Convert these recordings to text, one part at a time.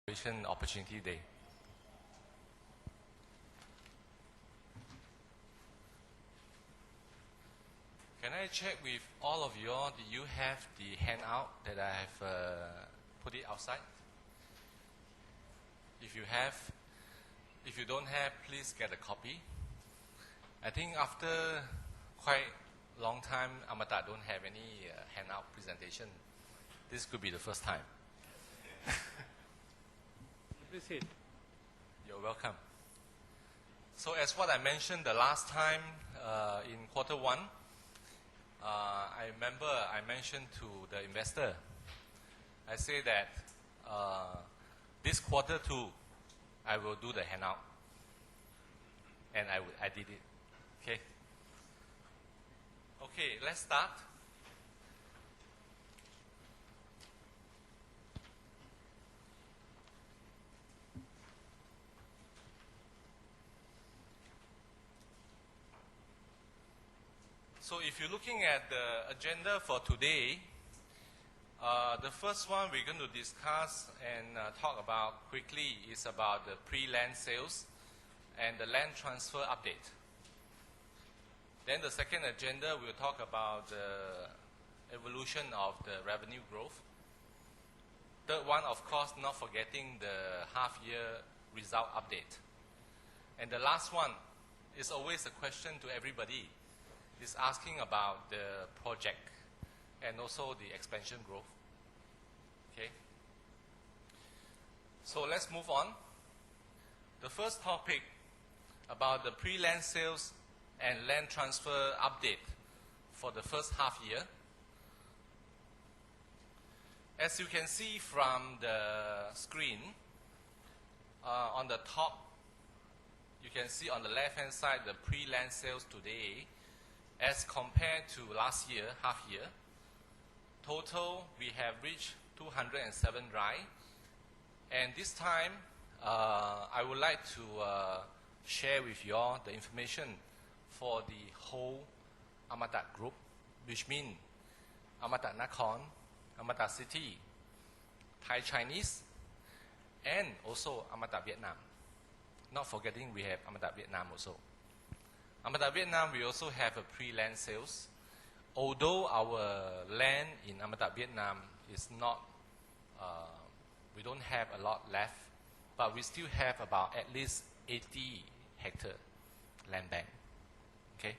Innovation Opportunity Day. Can I check with all of you all, do you have the handout that I have put it outside? If you have, if you don't have, please get a copy. I think after quite long time, AMATA don't have any handout presentation. This could be the first time. Proceed. You're welcome. So as what I mentioned the last time in quarter one, I remember I mentioned to the investor, I say that this quarter two, I will do the handout. And I did it. Okay? Okay, let's start. So if you're looking at the agenda for today, the first one we're going to discuss and talk about quickly is about the pre-land sales and the land transfer update. Then the second agenda, we'll talk about the evolution of the revenue growth. Third one, of course, not forgetting the half-year result update. And the last one is always a question to everybody. Is asking about the project and also the expansion growth. Okay. So let's move on. The first topic about the pre-land sales and land transfer update for the first half year. As you can see from the screen, on the top, you can see on the left-hand side the pre-land sales today. As compared to last year, half year, total we have reached 207 rai. And this time, I would like to share with you all the information for the whole AMATA group, which means AMATA Nakhon, AMATA City, Thai Chinese, and also AMATA Vietnam. Not forgetting we have AMATA Vietnam also. AMATA Vietnam, we also have a pre-land sales. Although our land in AMATA Vietnam is not, we don't have a lot left, but we still have about at least 80 hectare land bank. Okay.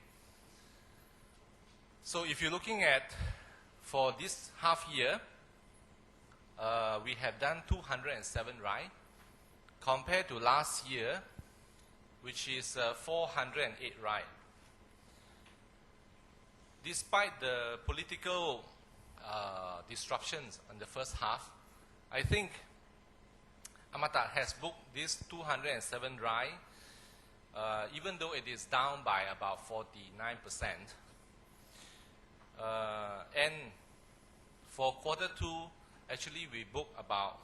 So if you're looking at, for this half year, we have done 207 rai. Compared to last year, which is 408 rai. Despite the political disruptions in the first half, I think AMATA has booked this 207 rai, even though it is down by about 49%. And for quarter two, actually we booked about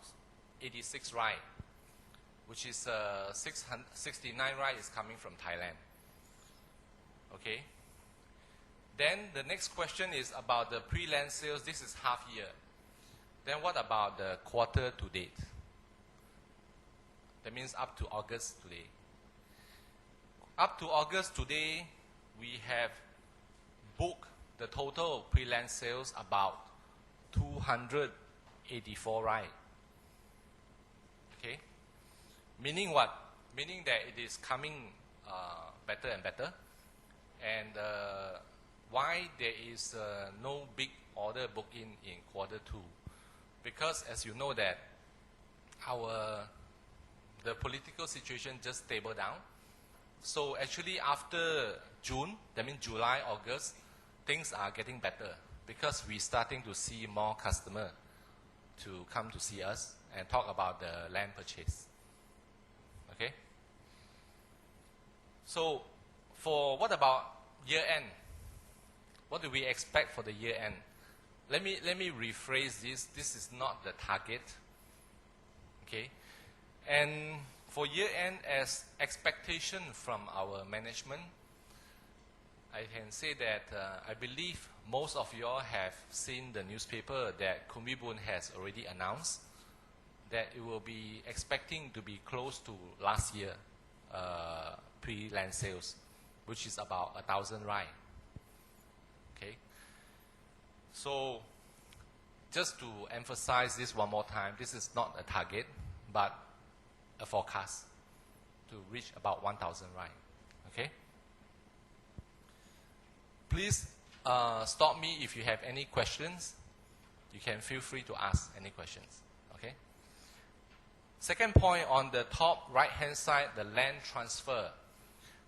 86 rai. Which is 69 rai is coming from Thailand. Okay. Then the next question is about the pre-land sales. This is half year. Then what about the quarter to date? That means up to August today. Up to August today, we have booked the total pre-land sales about 284 rai. Okay. Meaning what? Meaning that it is coming better and better. And why there is no big order booked in quarter two? Because as you know that the political situation just stable down. So actually after June, that means July, August, things are getting better because we're starting to see more customers to come to see us and talk about the land purchase. Okay. So, for what about year end? What do we expect for the year end? Let me rephrase this. This is not the target. Okay. And for year end, as expectation from our management, I can say that I believe most of you all have seen the newspaper that Kumibun has already announced that it will be expecting to be close to last year pre-land sales, which is about 1,000 rai. Okay. So just to emphasize this one more time, this is not a target, but a forecast to reach about 1,000 rai. Okay. Please stop me if you have any questions. You can feel free to ask any questions. Okay. Second point on the top right-hand side, the land transfer.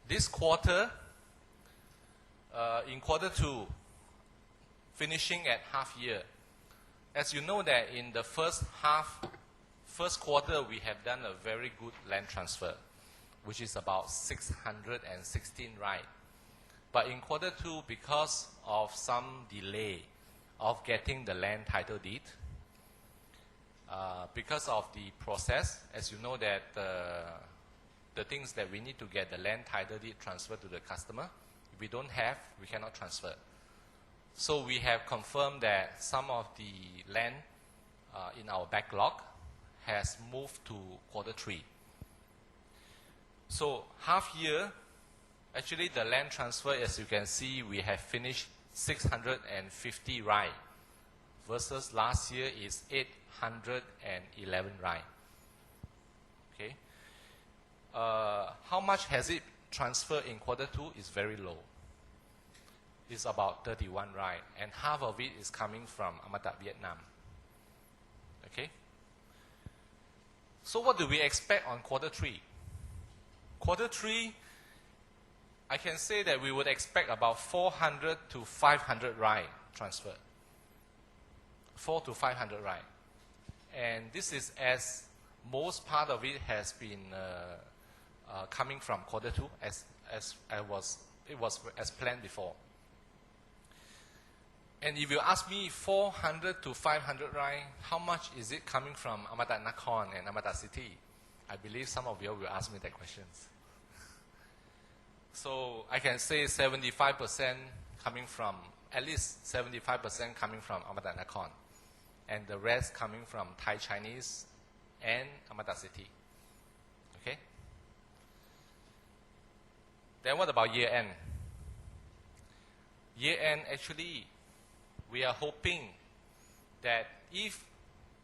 This quarter, in quarter 2, finishing at half year. As you know that in the first quarter, we have done a very good land transfer, which is about 616 rai. But in quarter 2, because of some delay of getting the land title deed, because of the process, as you know that the things that we need to get the land title deed transferred to the customer, if we don't have, we cannot transfer. So we have confirmed that some of the land in our backlog has moved to quarter 3. So half year, actually the land transfer, as you can see, we have finished 650 rai versus last year is 811 rai. Okay. How much has it transferred in quarter 2 is very low. It's about 31 rai, and half of it is coming from AMATA Vietnam. Okay. So what do we expect on quarter 3? Quarter 3, I can say that we would expect about 400 to 500 rai transfer. 4 to 500 rai. And this is as most part of it has been coming from quarter 2 it was as planned before. And if you ask me 400 to 500 rai, how much is it coming from AMATA Nakhon and AMATA City? I believe some of you will ask me that questions. So I can say 75% coming from, at least 75% coming from AMATA Nakhon, and the rest coming from Thai Chinese and AMATA City. Okay? Then what about year end? Year end, actually, we are hoping that if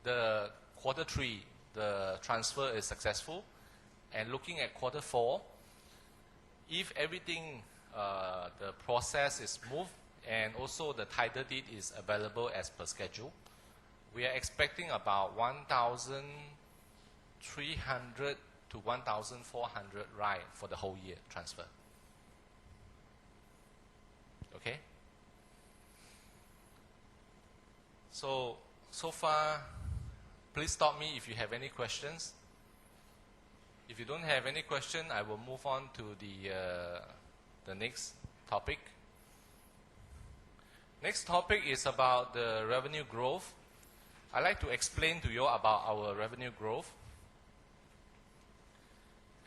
the quarter 3, the transfer is successful, and looking at quarter 4, if everything, the process is smooth, and also the title deed is available as per schedule, we are expecting about 1,300 to 1,400 rai for the whole year transfer. Okay? So far, please stop me if you have any questions. If you don't have any question, I will move on to the next topic. Next topic is about the revenue growth. I'd like to explain to you about our revenue growth.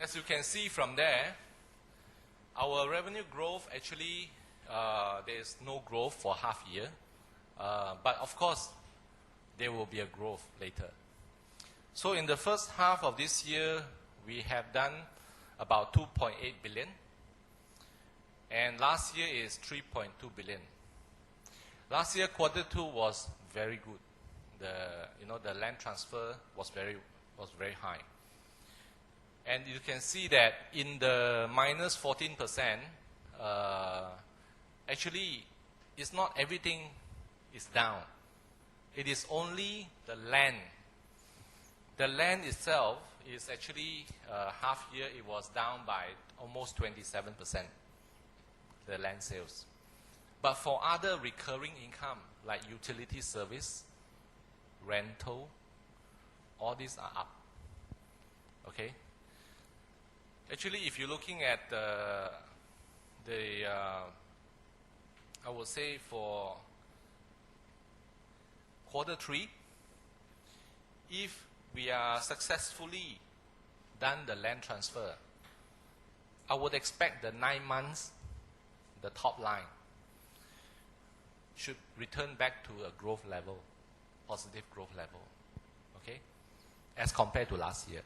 As you can see from there, our revenue growth actually, there is no growth for half year. But of course, there will be a growth later. So in the first half of this year, we have done about 2.8 billion. And last year is 3.2 billion. Last year, quarter 2 was very good. The land transfer was very high. And you can see that in the minus 14%, actually, it's not everything is down. It is only the land. The land itself is actually, half year, it was down by almost 27%, the land sales. But for other recurring income, like utility service, rental, all these are up. Okay? Actually, if you're looking at I would say for quarter 3, if we are successfully done the land transfer, I would expect the 9 months, the top line, should return back to a growth level, positive growth level. Okay? as compared to last year.